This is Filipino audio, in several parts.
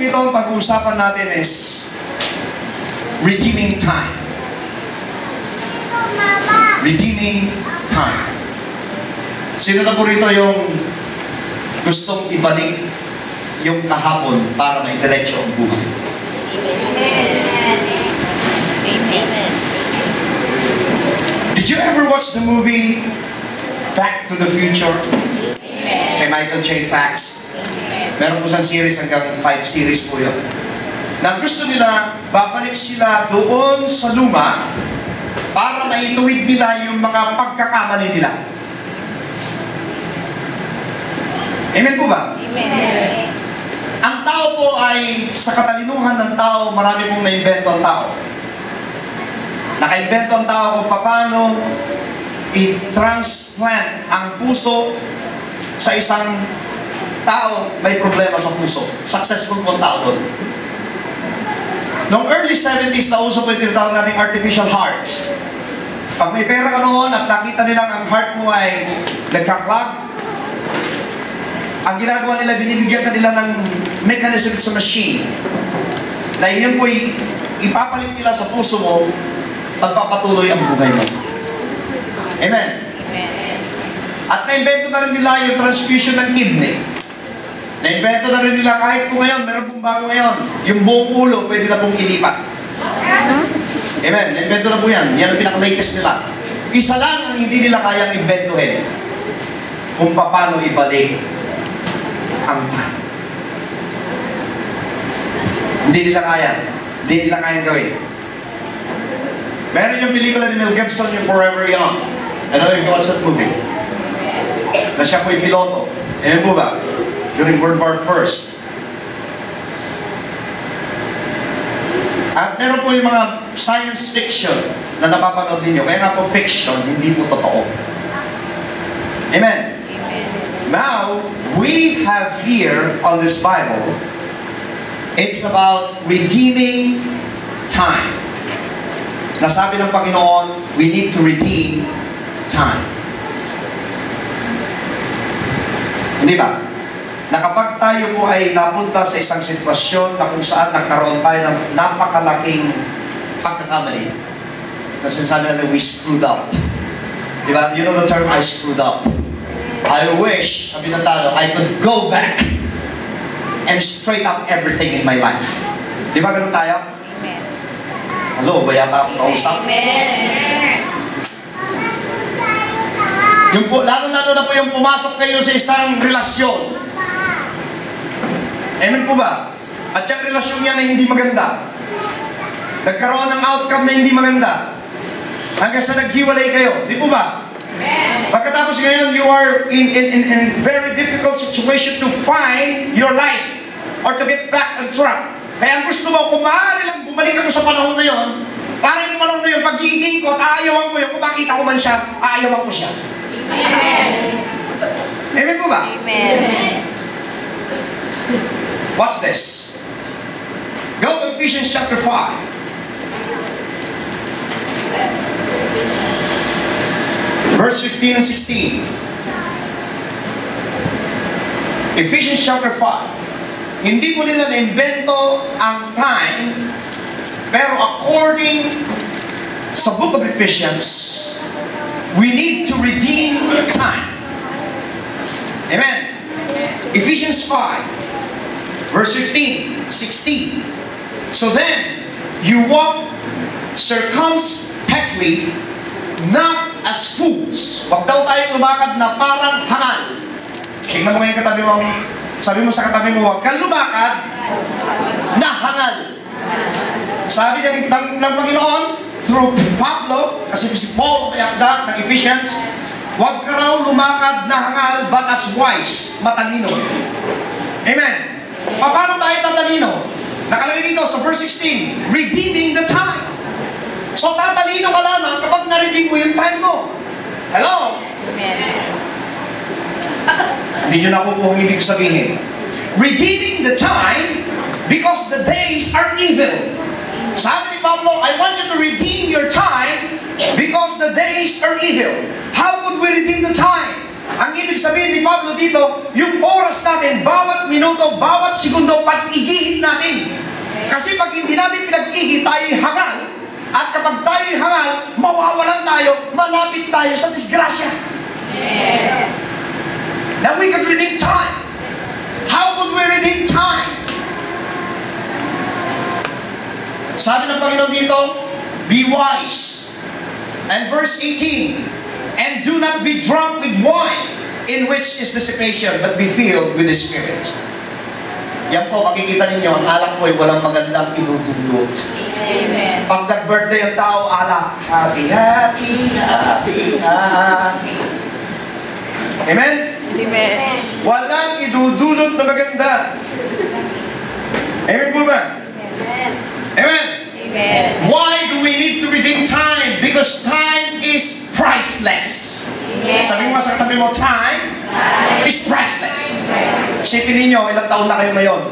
ito, ang pag-uusapan natin is redeeming time. Redeeming time. Sino na po rito yung gustong ibalik yung kahapon para may diretso ang buhay? Amen. Did you ever watch the movie Back to the Future? Kay Michael J. Fox. Meron po isang series, hanggang 5 series po yun. Na gusto nila, babalik sila doon sa luma para maituwid nila yung mga pagkakamali nila. Amen po ba? Amen. Ang tao po ay, sa katalinuhan ng tao, marami pong naimbento ang tao. Nakaimbento ang tao kung paano i-transplant ang puso sa isang tao may problema sa puso. Successful po ang tao doon. Noong early 70s, nauso po yung tinatawag nating artificial hearts. Pag may pera ka noon at nakita nilang ang heart mo ay nagkaklag, ang ginagawa nila, binibigyan ka nila ng mechanism sa machine na yun po ipapalit nila sa puso mo, pagpapatuloy ang buhay mo. Amen? Amen. At na-invento na rin nila yung transfusion ng kidney. Na-invento na rin nila kahit po ngayon, meron pong bago ngayon, yung buong ulo pwede na pong ilipat. Amen? Na-invento na po yan. Yan ang pinaka-latest nila. Isa lang ang hindi nila kayang inventohin kung paano ibalik ang time. Hindi nila kaya. Hindi nila kayang gawin. Meron yung pelikula ni Mel Gibson, yung Forever Young. I don't know if you watch that movie. Na siya po yung piloto. Ayan po ba? During World War I. At meron po yung mga science fiction na napapanood ninyo. Kaya nga po fiction, hindi po totoo. Amen? Now, we have here on this Bible, it's about redeeming time. Nasabi ng Panginoon, we need to redeem time. Hindi ba? Na kapag tayo po ay napunta sa isang sitwasyon na kung saan nagkaroon tayo ng napakalaking pagkakamali, na sinasabi natin we screwed up. Di ba? You know the term, I screwed up. I wish, sabi ng tao, I could go back and straight up everything in my life. Di ba ganun tayo? Amen. Hello, ba yata akong kausap? Amen. Yung po, lalo-lalo na po yung pumasok kayo sa isang relasyon. Amen po ba? At yung relasyon niya na hindi maganda. Nagkaroon ng outcome na hindi maganda. Hanggang sa naghiwalay kayo. Di po ba? Pagkatapos ngayon, you are in very difficult situation to find your life or to get back on track. Kaya ang gusto mo, kung maaari lang bumalik ako sa panahon na yon, para yung panahon na yon, pag-iiging ko at aayawan ko yun, kung makita ko man siya, aayawan ko siya. Amen. Amen po ba? Amen. What's this? Go to Ephesians chapter 5. Verse 15 and 16. Ephesians chapter 5. Hindi po nila na-invento ang time, pero according sa book of Ephesians, we need to redeem time. Amen? Ephesians 5, verse 15, 16. So then, you walk circumspectly, not as fools. Huwag daw tayong lumakad na parang hangal. Tingnan mo ngayon katabi mo, sabi mo sa katabi mo, huwag kang lumakad na hangal. Sabi ng Panginoon, through Pablo, kasi si Paul may akda ng Ephesians, huwag ka raw lumakad na hangal, but as wise, matalino. Amen. Paano tayo tatalino? Nakalagay dito sa verse 16, redeeming the time. So tatalino ka lamang kapag na-redeem mo yung time mo. Hello? Amen. Hindi nyo na kung ibig sabihin. Redeeming the time because the days are evil. Sabi ni Pablo, I want you to redeem your time because the days are evil. How could we redeem the time? Ang ibig sabihin ni Pablo dito, yung oras natin, bawat minuto, bawat segundo, pag-igihin natin. Kasi pag hindi natin pinag-ihi, tayo'y hangal. At kapag tayo'y hangal, mawawalan tayo, malapit tayo sa disgrasya. Now we could redeem time. How could we redeem time? Sabi ng Panginoon dito, be wise. And verse 18, and do not be drunk with wine, in which is dissipation, but be filled with the Spirit. Yan po, makikita ninyo, ang alak po ay walang magandang idudulot. Amen. Pag nag-birthday ang tao, alak, happy, happy, happy, happy. Amen? Amen. Walang idudulot na maganda. Amen po ba? Amen? Amen. Why do we need to redeem time? Because time is priceless. Amen. Sabi mo sa katabi mo, time is priceless. Isipin ninyo, ilang taon na kayo ngayon?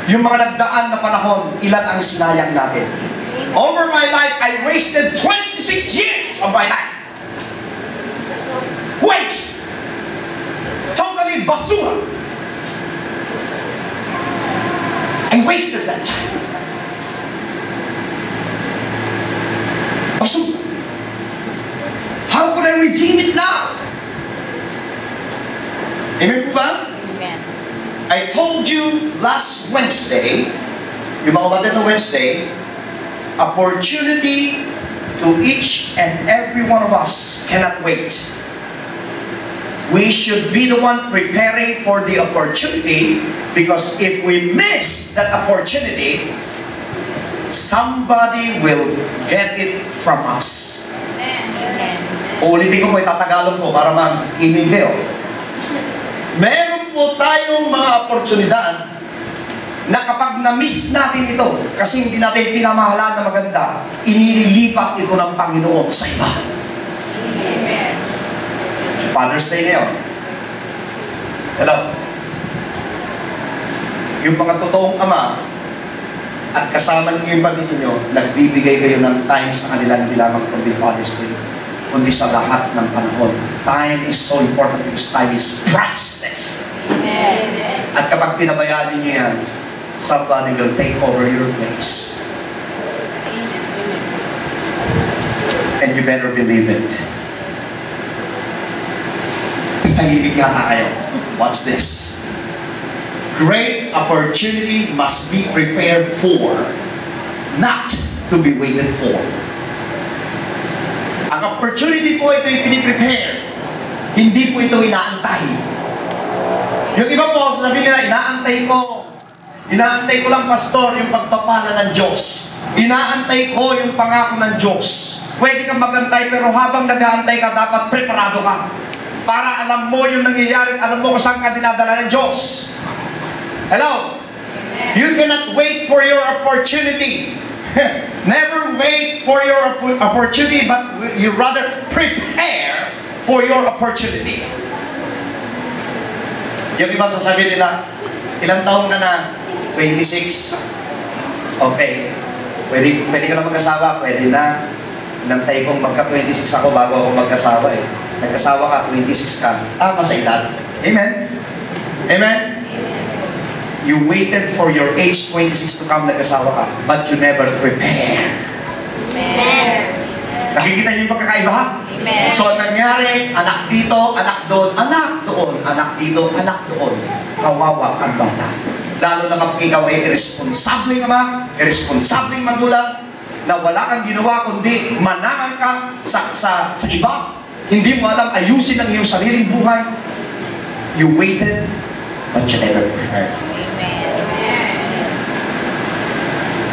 Yung mga nagdaan na panahon, ilan ang sinayang natin? Over my life, I wasted 26 years of my life. Waste! Totally basura. I wasted that time. Basura. How could I redeem it now? Amen po ba? Amen. I told you last Wednesday, yung mga batid na Wednesday, opportunity to each and every one of us cannot wait. We should be the one preparing for the opportunity, because if we miss that opportunity, somebody will get it from us. Amen. Ulitin ko po, itatagalog ko para mag-email kayo. Meron po tayong mga oportunidad na kapag na-miss natin ito, kasi hindi natin pinamahalaan na maganda, inililipat ito ng Panginoon sa iba. Amen. Father's Day ngayon. Hello? Yung mga totoong ama at kasama niyo yung pamilya niyo, nagbibigay kayo ng time sa kanila, hindi lamang kundi Father's Day, kundi sa lahat ng panahon. Time is so important because time is priceless. Amen. At kapag pinabayaan niyo yan, somebody will take over your place. And you better believe it. Itahimik yata kayo. What's this? Great opportunity must be prepared for, not to be waited for. Ang opportunity po ito ay piniprepare. Hindi po ito inaantay. Yung iba po, sabi nila, inaantay ko lang, pastor, yung pagpapala ng Diyos. Inaantay ko yung pangako ng Diyos. Pwede kang magantay, pero habang nag-aantay ka, dapat preparado ka. Para alam mo yung nangyayari, alam mo kung saan ka dinadala ng Diyos. Hello? You cannot wait for your opportunity. Never wait for your opportunity, but you rather prepare for your opportunity. Yung iba sasabi nila, ilang taon ka na? 26. Okay. Pwede ka na mag-asawa, pwede na. Inantay kong magka-26 ako bago ako mag-asawa eh. Nag-asawa ka, 26 ka. Tama sa edad. Amen? Amen? You waited for your age 26 to come, nag-asawa ka, but you never prepare. Amen. Nakikita niyo yung pagkakaiba? Amen. So, ang nangyari, anak dito, anak doon, anak doon, anak dito, anak doon. Kawawa ang bata. Lalo na kapag ikaw ay irresponsableng ama, irresponsableng magulang, na wala kang ginawa kundi manangan ka sa iba. Hindi mo alam ayusin ang iyong sariling buhay. You waited, but you never prepared.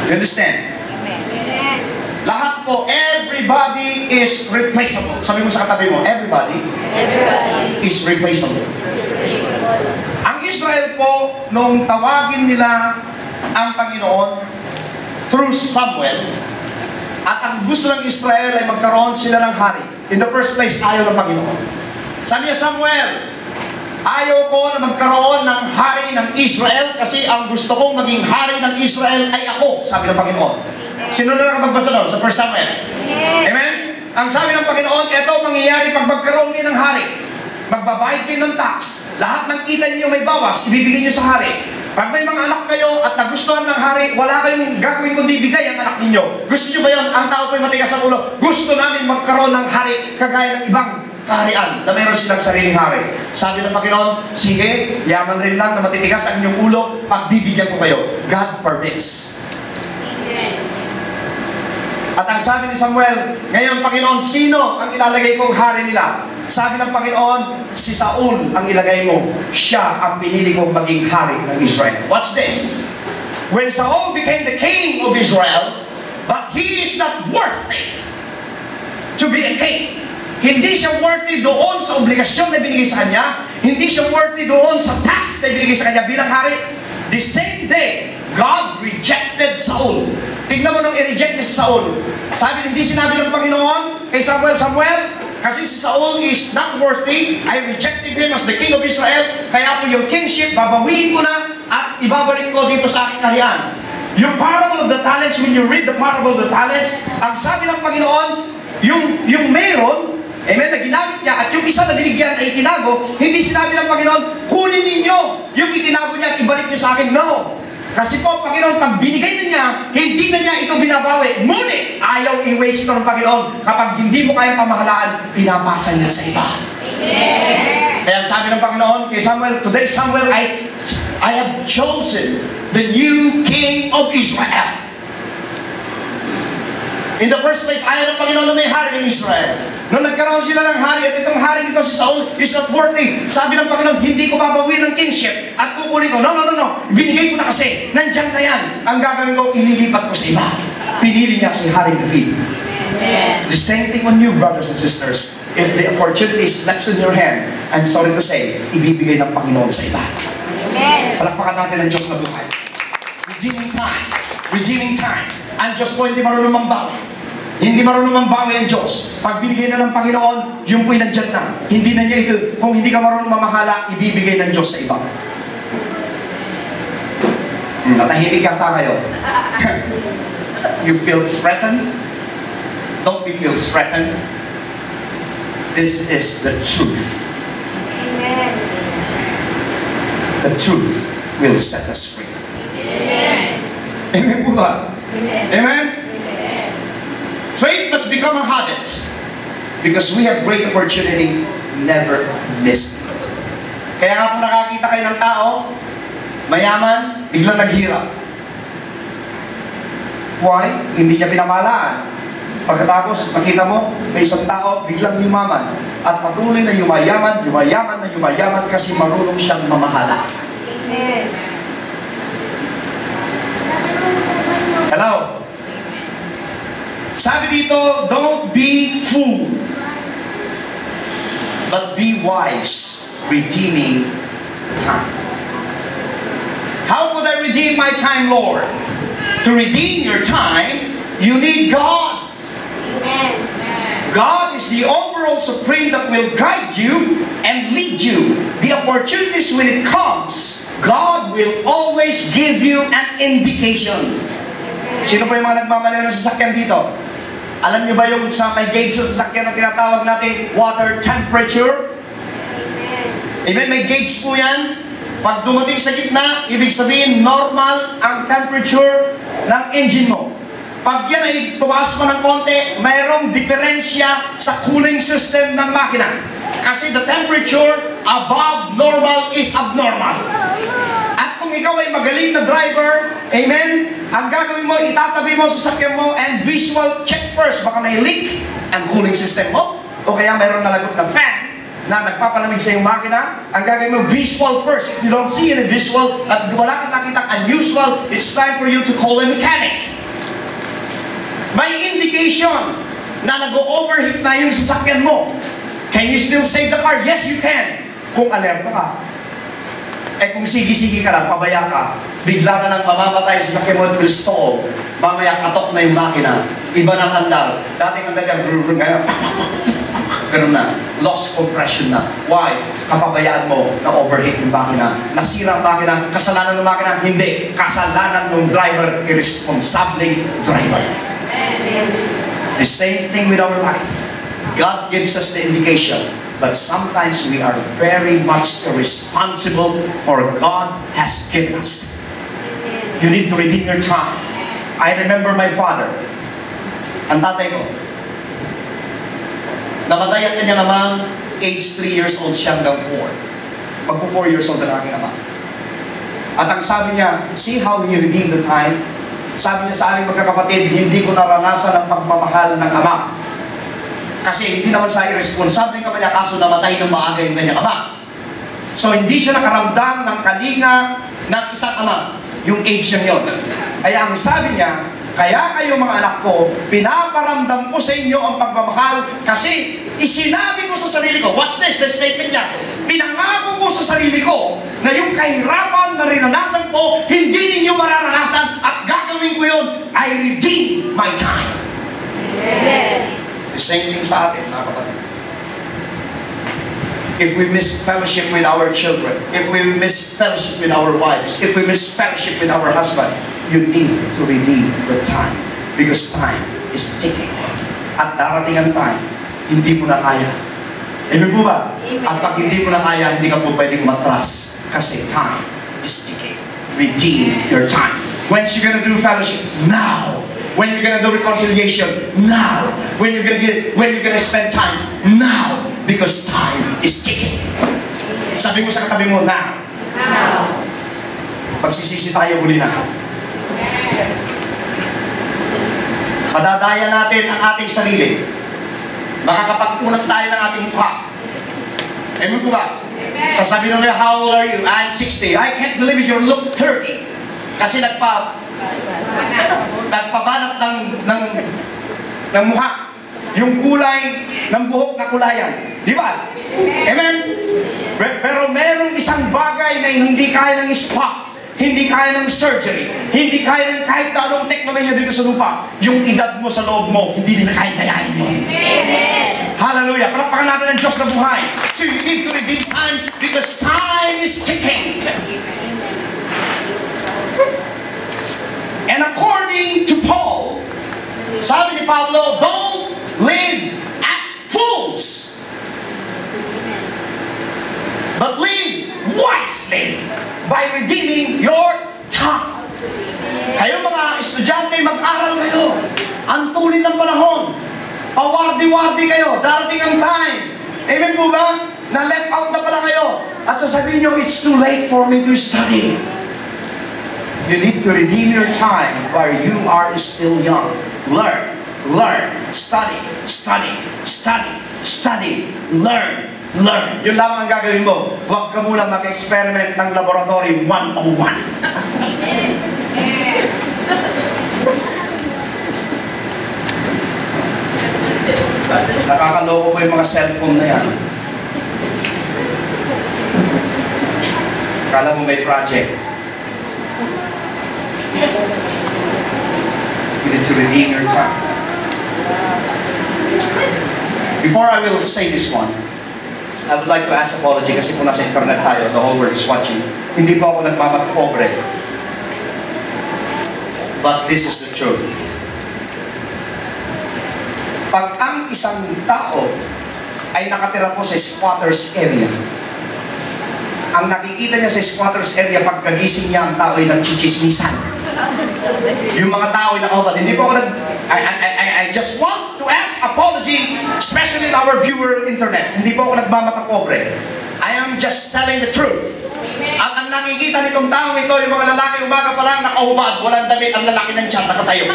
You understand? Amen. Lahat po, everybody is replaceable. Sabi mo sa katabi mo, everybody Everybody is replaceable. is reasonable. Ang Israel po, nung tawagin nila ang Panginoon through Samuel, at ang gusto ng Israel ay magkaroon sila ng hari. In the first place, ayaw ng Panginoon. Sabi niya, Samuel, ayaw ko na magkaroon ng hari ng Israel kasi ang gusto kong maging hari ng Israel ay ako, sabi ng Panginoon. Sino na nakapagbasa doon sa 1 Samuel? Amen? Ang sabi ng Panginoon, ito mangyayari pag magkaroon din ng hari. magbabayad kayo ng tax, lahat ng kita niyo may bawas, ibibigay niyo sa hari. Pag may mga anak kayo at nagustuhan ng hari, wala kayong gagawin kundi bigay ang anak ninyo. Gusto niyo ba yun? Ang tao po'y matigas ang ulo. Gusto namin magkaroon ng hari kagaya ng ibang kaharian na mayroon silang sariling hari. Sabi ng Panginoon, sige, yaman rin lang na matitigas ang inyong ulo, pagbibigyan ko kayo. God permits. At ang sabi ni Samuel, ngayon Panginoon, sino ang ilalagay kong hari nila? Sabi ng Panginoon, si Saul ang ilagay mo. Siya ang pinili kong maging hari ng Israel. Watch this. When Saul became the king of Israel, but he is not worthy to be a king. Hindi siya worthy doon sa obligasyon na binigay sa kanya. Hindi siya worthy doon sa tax na binigay sa kanya bilang hari. The same day, God rejected Saul. Tignan mo nung i-reject niya si Saul. Sabi, hindi sinabi ng Panginoon kay Samuel, Samuel, kasi si Saul is not worthy, I rejected him as the king of Israel, kaya po yung kingship, babawiin ko na at ibabalik ko dito sa aking kaharian. Yung parable of the talents, when you read the parable of the talents, ang sabi ng Panginoon, yung meron, amen, na ginamit niya, at yung isa na binigyan ay itinago, hindi sinabi ng Panginoon, kunin ninyo yung itinago niya at ibalik niyo sa akin. No. Kasi po, Panginoon, pag binigay na niya, hindi na niya ito binabawi. Ngunit, ayaw i-waste ito ng Panginoon. Kapag hindi mo kayang pamahalaan, pinapasa niya sa iba. Amen. Kaya sabi ng Panginoon kay Samuel, today Samuel, I have chosen the new king of Israel. In the first place, ayaw ng Panginoon na may hari in Israel. Nung nagkaroon sila ng hari at itong hari ito si Saul is not worthy. Sabi ng Panginoon, hindi ko babawin ng kingship at kukunin ko. No. Binigay ko na kasi. Nandyan na yan. Ang gagawin ko, ililipat ko sa iba. Pinili niya si Haring David. The same thing on you, brothers and sisters. If the opportunity slips in your hand, I'm sorry to say, ibibigay ng Panginoon sa iba. Palakpakan natin ang Diyos na buhay. Redeeming time. Redeeming time. Ang Diyos po hindi marunong mambawi. Hindi marunong mambawi ang Diyos. Pag binigay na ng Panginoon, yung po'y nandyan na. Hindi na niya ito. Kung hindi ka marunong mamahala, ibibigay ng Diyos sa iba. Natahimik yata kayo. You feel threatened? Don't be feel threatened. This is the truth. Amen. The truth will set us free. Amen. Amen po ba? Amen. Amen? Faith must become a habit because we have great opportunity, never miss it. Kaya nga po nakakita kayo ng tao, mayaman, biglang naghirap. Why? Hindi niya pinamahalaan. Pagkatapos, makita mo, may isang tao, biglang yumaman. At patuloy na yumayaman kasi marunong siyang mamahala. Amen. Hello? Sabi dito, don't be fool, but be wise, redeeming the time. How could I redeem my time, Lord? To redeem your time, you need God. Amen. God is the overall supreme that will guide you and lead you. The opportunities when it comes, God will always give you an indication. Sino po yung mga nagmamanero ng sasakyan dito? Alam niyo ba yung sa may gauge sa sasakyan na tinatawag natin water temperature? Amen. May gauge po yan. Pag dumating sa gitna, ibig sabihin normal ang temperature ng engine mo. Pag yan ay tumaas pa ng konti, mayroong diferensya sa cooling system ng makina. Kasi the temperature above normal is abnormal. At kung ikaw ay magaling na driver, amen, ang gagawin mo, itatabi mo sa sasakyan mo and visual check first. Baka may leak ang cooling system mo o kaya mayroong nalagot na fan na nagpapalamig sa iyong makina. Ang gagawin mo, visual first. If you don't see any visual at wala kang nakitang unusual, it's time for you to call a mechanic. May indication na nag-overheat na yung sasakyan mo. Can you still save the car? Yes, you can. Kung alerto ka. Eh kung sige-sige ka lang, pabaya ka, bigla na lang mamamatay sa sasakyan mo at will stall. Mamaya katok na yung makina. Iba ng andar. Dating andar yan, ngayon, ganun na. Lost compression na. Why? Kapabayaan mo na overheat yung makina. Nasira ang makina. Kasalanan ng makina? Hindi. Kasalanan ng driver. Irresponsibleng driver. The same thing with our life. God gives us the indication. But sometimes we are very much irresponsible for God has given us. You need to redeem your time. I remember my father. Ang tatay ko. Namatay ang kanya namang age 3 years old siya hanggang 4. Magpo 4 years old na aking ama. At ang sabi niya, see how he redeemed the time? Sabi niya sa aming magkakapatid, hindi ko naranasan ang pagmamahal ng ama. Kasi hindi naman sa irresponsible ng kanya kaso namatay ng maaga yung kanyang ama. So hindi siya nakaramdam ng kalinga ng isang ama, yung age niya yun. Kaya ang sabi niya, kaya kayo mga anak ko, pinaparamdam ko sa inyo ang pagmamahal kasi isinabi ko sa sarili ko, what's this? The statement niya, pinangako ko sa sarili ko na yung kahirapan na rinanasan ko, hindi ninyo mararanasan at gagawin ko yun, I redeem my time. Amen. The same thing sa atin, mga kapatid. If we miss fellowship with our children, if we miss fellowship with our wives, if we miss fellowship with our husband, you need to redeem the time because time is ticking. At darating ang time, hindi mo na kaya. Amen po ba? Amen. At pag hindi mo na kaya, hindi ka po pwedeng matras kasi time is ticking. Redeem your time. When's you gonna do fellowship? Now. When you're gonna do reconciliation? Now. When you're gonna spend time? Now. Because time is ticking. Sabi mo sa katabi mo, now. Now. Pagsisisi tayo, huli na. Madadaya natin ang ating sarili. Makakapag-unat tayo ng ating mukha. Amen po ba? Sasabihin nila, how old are you? I'm 60. I can't believe it, you look 30. Kasi nagpabanat ng mukha. Yung kulay ng buhok na kulayan. Di ba? Amen? Pero merong isang bagay na hindi kaya ng spa. Hindi kaya ng surgery. Hindi kaya ng kahit anong teknolohiya dito sa lupa. Yung edad mo sa loob mo, hindi nila kaya dayain yun. Hallelujah! Palakpakan natin ang Diyos na buhay. So you need to redeem time because time is ticking. And according to Paul, sabi ni Pablo, don't live as fools, but live wisely by redeeming your time. Kayo mga estudyante, mag-aral kayo. Ang tulin ng panahon. Pawardi-wardi kayo. Darating ang time. Amen po ba? Na left out na pala kayo. At sasabihin nyo, it's too late for me to study. You need to redeem your time while you are still young. Learn, learn, study, study, study, study, learn, learn. Yun lamang ang gagawin mo. Huwag ka muna mag-experiment ng laboratory 101. Nakakaloko po yung mga cellphone na yan. Kala mo may project. You need to redeem your time. Before I will say this one, I would like to ask apology kasi kung nasa internet tayo, the whole world is watching. Hindi po ako nagmamatapobre. But this is the truth. Pag ang isang tao ay nakatira po sa squatters area, ang nakikita niya sa squatters area pagkagising niya, ang tao ay nagchichismisan. Yung mga tao ay nakaupat. Hindi po ako I just want to ask apology, especially in our viewer internet. Hindi po ako nagmamatapobre. I am just telling the truth. At ang nakikita nitong taong ito, yung mga lalaki umaga pa lang nakahubad, walang damit, ang lalaki ng tiyan nakatayo.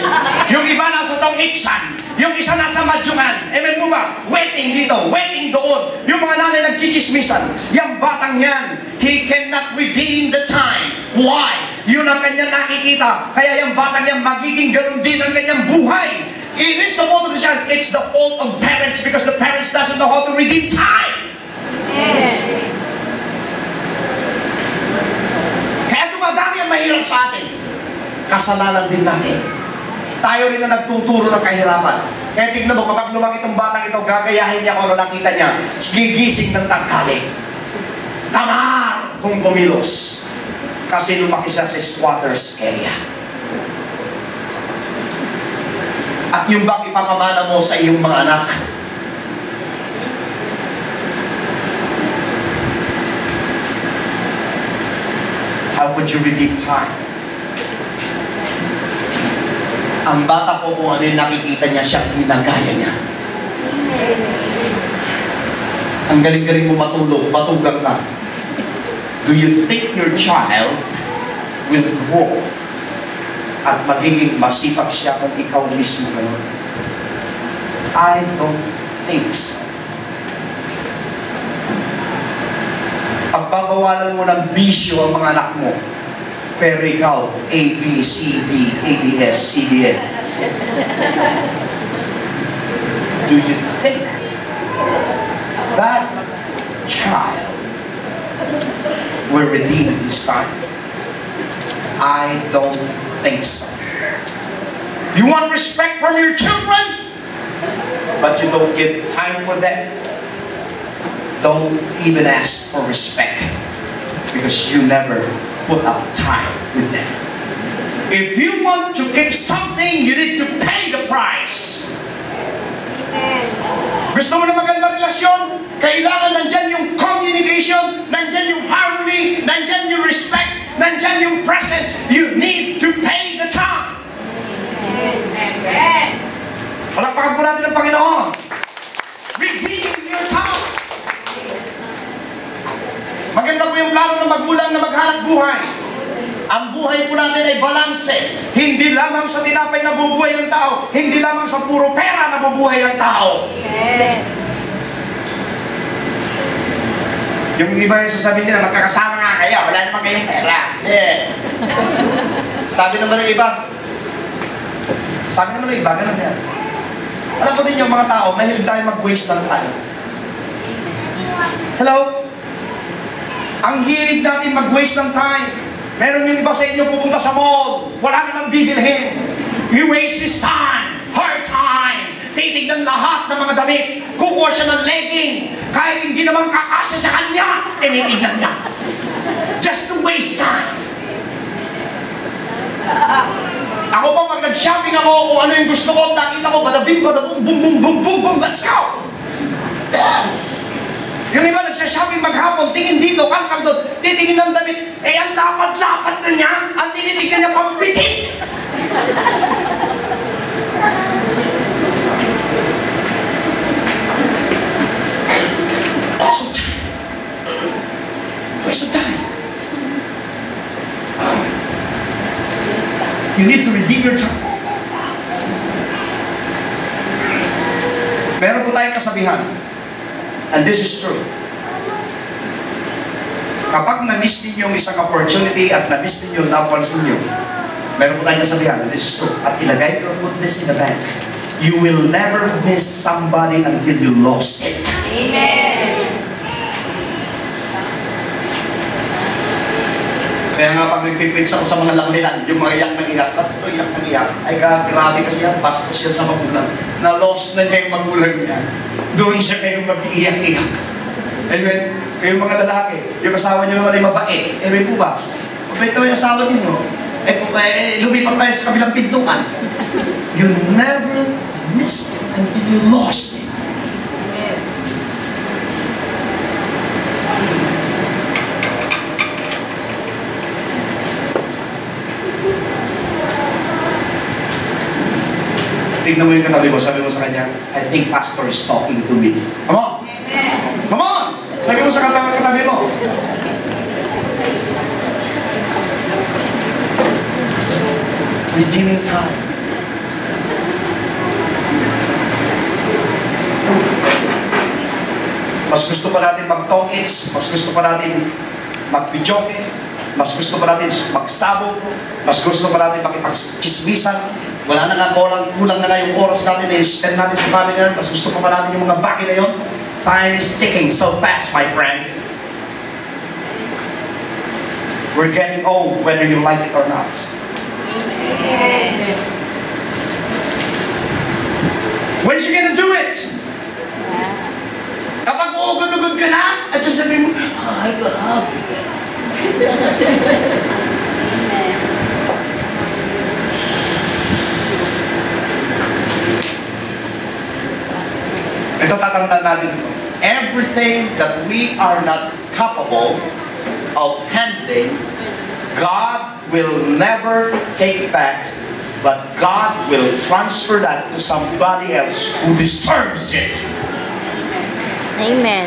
Yung iba nasa tong itsan, yung isa nasa madyungan. Amen mo ba? Waiting dito, waiting doon. Yung mga nanay nagchichismisan. Yung batang yan, he cannot redeem the time. Why? Yun ang kanyang nakikita. Kaya yung batang yan, magiging ganun din ang kanyang buhay. It is the fault of the child. It's the fault of parents because the parents doesn't know how to redeem time. Amen. Dumadami ang mahirap sa atin. Kasalanan din natin. Tayo rin na nagtuturo ng kahirapan. Kaya tignan mo, kapag lumaki itong batang ito, gagayahin niya kung ano nakita niya. Gigising ng tanghali. Tamar kung kumilos. Kasi lumaki siya sa squatters area. At yung bang ipamamana mo sa iyong mga anak? How would you redeem time? Ang bata po kung ano yung nakikita niya, siya ginagaya niya. Ang galing-galing mo matulog, matugang ka. Do you think your child will grow at magiging masipag siya kung ikaw mismo gano'n? I don't think so. Pagbabawalan mo ng bisyo ang mga anak mo, pero ikaw, A, B, C, D, ABS, CBN. Do you think that child will redeem his time? I don't think so. You want respect from your children, but you don't give time for them. Don't even ask for respect, because you never put up time with them. If you want to give something, you need to pay the price. Gusto mo na magandang relasyon? Kailangan nandyan yung communication, nandyan yung harmony, nandyan yung respect, nandyan yung presence. You need to pay the time. Palakpakan po natin ang Panginoon. Redeem your time. Maganda po yung plano ng magulang na maghanap buhay. Ang buhay po natin ay balanse. Hindi lamang sa tinapay na bubuhay ang tao, hindi lamang sa puro pera na bubuhay ang tao. Yung iba yung sasabihin nila, magkakasama nga kayo, wala naman kayong pera. Sabi naman ng iba, ganun yan. Alam po din yung mga tao, mahilig tayo mag-waste ng time. Hello? Ang hilig natin mag-waste ng time. Meron yung iba sa inyo pupunta sa mall, wala namang bibilhin. He wastes his time, her time. Titignan lahat ng mga damit. Kukuha siya ng legging. Kahit hindi naman kakasya sa kanya, tinitignan niya. Just to waste time. Ako pa, pag nag-shopping ako, kung ano yung gusto ko, nakita ko, badabing, badabong, bum, bum, bum, bum, bum, let's go! Yung iba nagsashopping maghapon, tingin dito, kalkal doon, titingin ng damit, eh ang lapad-lapad na niya, ang tinitignan niya pambitit. Waste of time. Waste of time. You need to redeem your time. Meron po tayong kasabihan. And this is true. Kapag na-miss ninyo yung isang opportunity at na-miss ninyo yung loved ones ninyo, meron po tayong kasabihan, and this is true, at ilagay ko, put this in the bank, you will never miss somebody until you lost it. Amen. Kaya nga pag nagpipins ako sa mga langilan, yung mga iyak ng iyak, at ito iyak ng iyak, ay grabe kasi yan, bastos yan sa magulang. Na-lost na niya yung magulang niya. Doon siya kayong mag-iiyak-iyak. Amen? Kayong mga lalaki, yung asawa niyo naman ay mabait. Amen po ba? Mabait naman yung asawa niyo. Lumipat tayo sa kabilang pintuan. You never missed it until you lost it. Tignan mo yung katabi mo, sabi mo sa kanya, I think pastor is talking to me. Come on! Come on! Sabi mo sa katabi mo. Redeeming time. Mas gusto pa natin mag-tongits, mas gusto pa natin mag-pidyoke, mas gusto pa natin magsabog, mas gusto pa natin makipag-chismisan. Wala na nga, kulang na nga yung oras natin na i-spend natin sa family natin. Mas gusto pa natin yung mga bagay na yun. Time is ticking so fast, my friend. We're getting old, whether you like it or not. Amen. When's you gonna do it? Kapag uugod-ugod ka na, at sasabihin mo, I love you. Ito tatandaan natin ito. Everything that we are not capable of handling, God will never take back, but God will transfer that to somebody else who deserves it. Amen.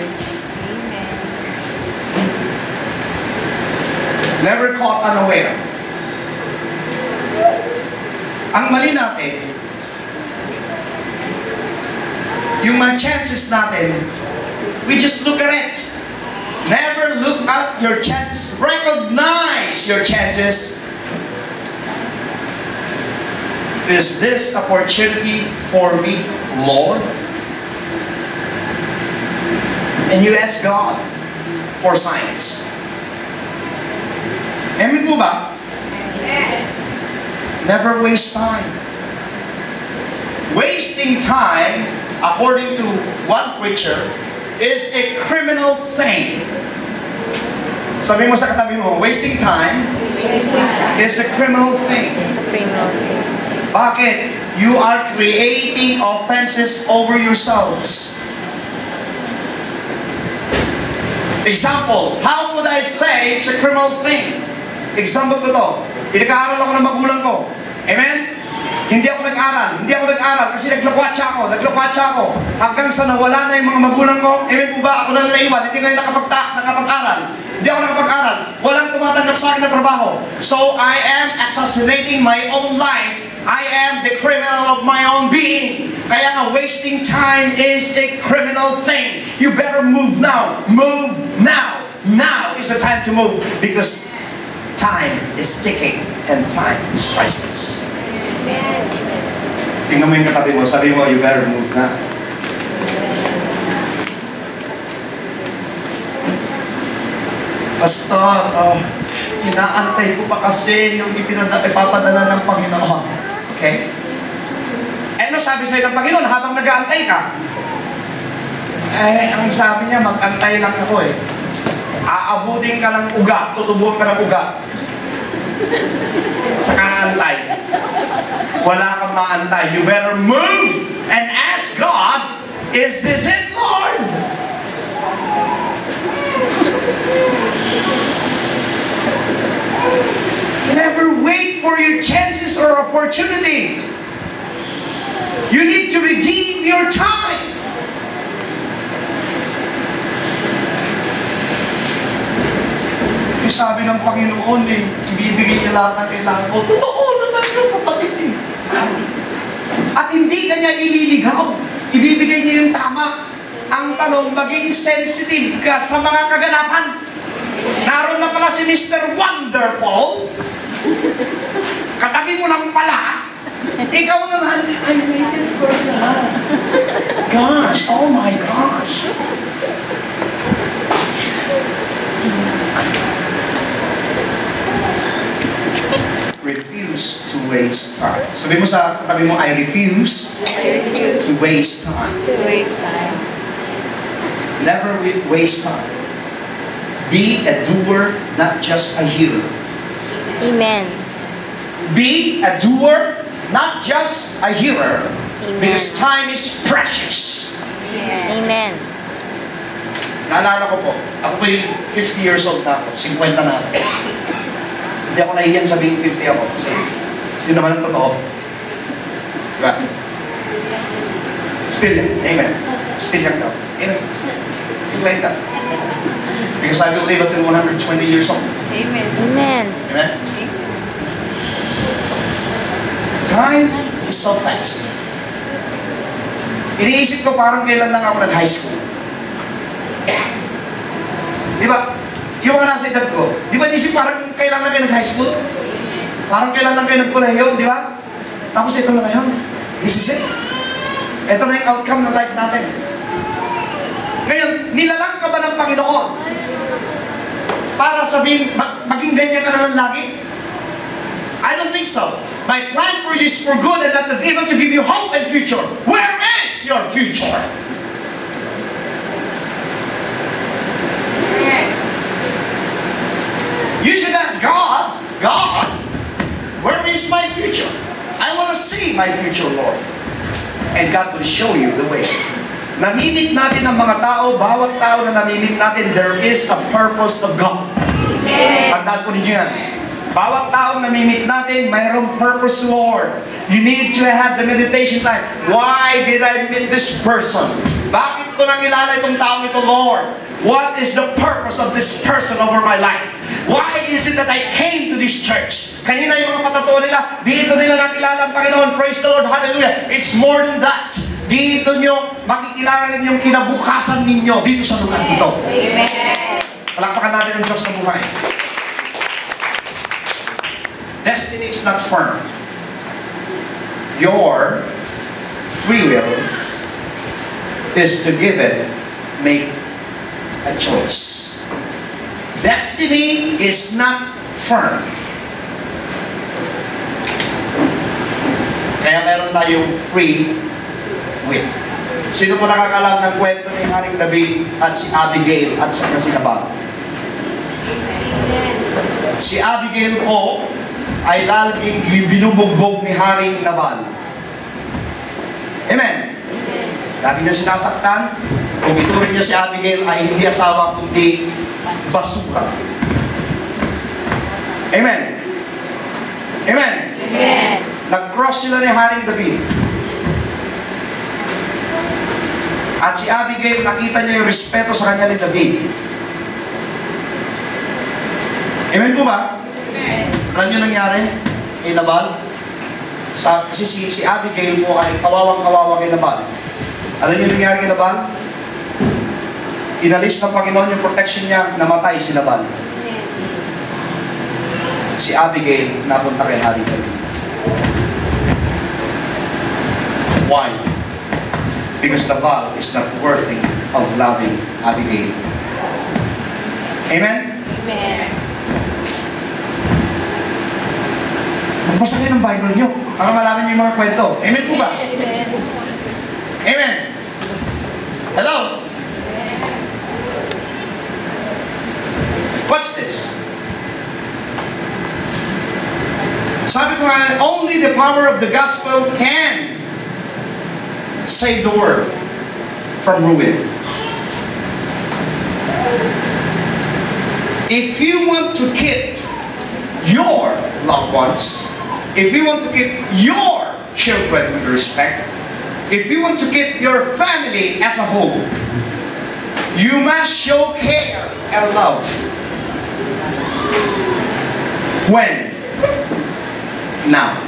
Never caught unaware. Ang mali natin, yung mga chances natin, we just look at it. Never look at your chances. Recognize your chances. Is this opportunity for me, Lord? And you ask God for signs. Amen po ba? Never waste time. Wasting time, according to one preacher, is a criminal thing. Sabi mo sa katabi mo, wasting time is a criminal thing. It's a criminal thing. Bakit? You are creating offenses over yourselves. Example, how would I say it's a criminal thing? Example ko to, pinag-aaral ako ng magulang ko. Amen? Hindi ako nag-aral kasi naglakwatsa ako. Hanggang sa nawala na yung mga magulang ko, amen po ba? Ako na nalaiwan, hindi ngayon nakapag-aral. Hindi ako nakapag-aral. Walang tumatanggap sa akin na trabaho. So I am assassinating my own life. I am the criminal of my own being. Kaya nga, wasting time is a criminal thing. You better move now. Move now. Now is the time to move because time is ticking and time is priceless. Tingnan mo yung katabi mo, sabi mo, you better move na. Pastor, inaantay ko pa kasi yung ipapadala ng Panginoon. Okay? Eh, ano sabi sa'yo ng Panginoon habang nag-aantay ka? Eh, ang sabi niya, mag-antay lang ako eh. Aabutin ka ng uga, tutubuan ka ng uga. Sa kaantay. Wala kang maantay. You better move and ask God, is this it, Lord? Never wait for your chances or opportunity. You need to redeem your time. Yung sabi ng Panginoon eh, ibibigay niya lahat ng kailangan ko. Totoo naman yung kapatid eh. At hindi ka niya ililigaw. Ibibigay niya yung tama. Ang tanong, maging sensitive ka sa mga kaganapan. Naroon na pala si Mr. Wonderful. Katabi mo lang pala. Ikaw naman, I waited for God. Gosh, oh my gosh. Refuse to waste time. Sabi mo sa katabi mo, I refuse to waste time. Never waste time. Be a doer, not just a hearer. Amen. Be a doer, not just a hearer. Amen. Because time is precious. Amen. Naalala ko po, ako po yung 50 years old na ako, 50 na ako. Hindi ako nahiyan sabihin 50 ako. Kasi yun naman ang totoo. Diba? Still young. Amen. Still young daw. Amen. Still like that. Because I will live until 120 years old. Amen. Amen. Amen? Time is so fast. Iniisip ko parang kailan lang ako nag-high school. Di ba? Yung mga nasa edad ko, di ba iniisip parang kailan lang kayo nag-high school? Parang kailan lang kayo nagkolehiyo, di ba? Tapos ito na ngayon. This is it. Ito na yung outcome ng life natin. Ngayon, nilalang ka ba ng Panginoon? Para sabihin, maging ganyan ka na lang lagi? I don't think so. My plan for you is for good and not of evil to give you hope and future. Where is your future? You should ask God, God, where is my future? I want to see my future, Lord. And God will show you the way. Namimit natin ang mga tao, bawat tao na namimit natin, there is a purpose of God. Tandaan po ninyo yan. Bawat taong namimit natin, mayroong purpose, Lord. You need to have the meditation time. Why did I meet this person? Bakit ko nakilala itong taong ito, Lord? What is the purpose of this person over my life? Why is it that I came to this church? Kanina yung mga patatuo nila, dito nila nakilala ang Panginoon. Praise the Lord, hallelujah. It's more than that. Dito nyo makikilala yung kinabukasan ninyo dito sa lugar nito. Amen. Palakpakan natin ang Diyos na buhay. Destiny is not firm. Your free will is to give it, make a choice. Destiny is not firm. Kaya meron tayong free will. Sino po nakakalam ng kwento ni Haring David at si Abigail at saka si Nabal? Si Abigail po ay laging binubugbog ni Haring Nabal. Amen. Lagi niya sinasaktan. Kung ituring niya si Abigail ay hindi asawa kundi basura. Amen. Amen. Amen. Nag-cross sila ni Haring David. At si Abigail, nakita niya yung respeto sa kanya ni David. Amen po ba? Amen. Alam niyo nangyari kay Nabal? Kasi si Abigail po ay kawawang-kawawa kay Nabal. Alam niyo nangyari kay Nabal? Inalis ng Panginoon yung protection niya, namatay si Nabal. Si Abigail napunta kay Haring David. Why? Because Nabal is not worthy of loving Abigail. Amen? Amen. Magbasa kayo ng Bible nyo para malaman niyo yung mga kwento. Amen po ba? Amen. Hello? What's this? Sabi ko nga, only the power of the gospel can save the world from ruin. If you want to keep your loved ones, if you want to keep your children with respect, if you want to keep your family as a whole, you must show care and love. When? Now.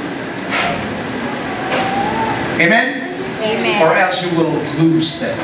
Amen? Amen. Or else you will lose them.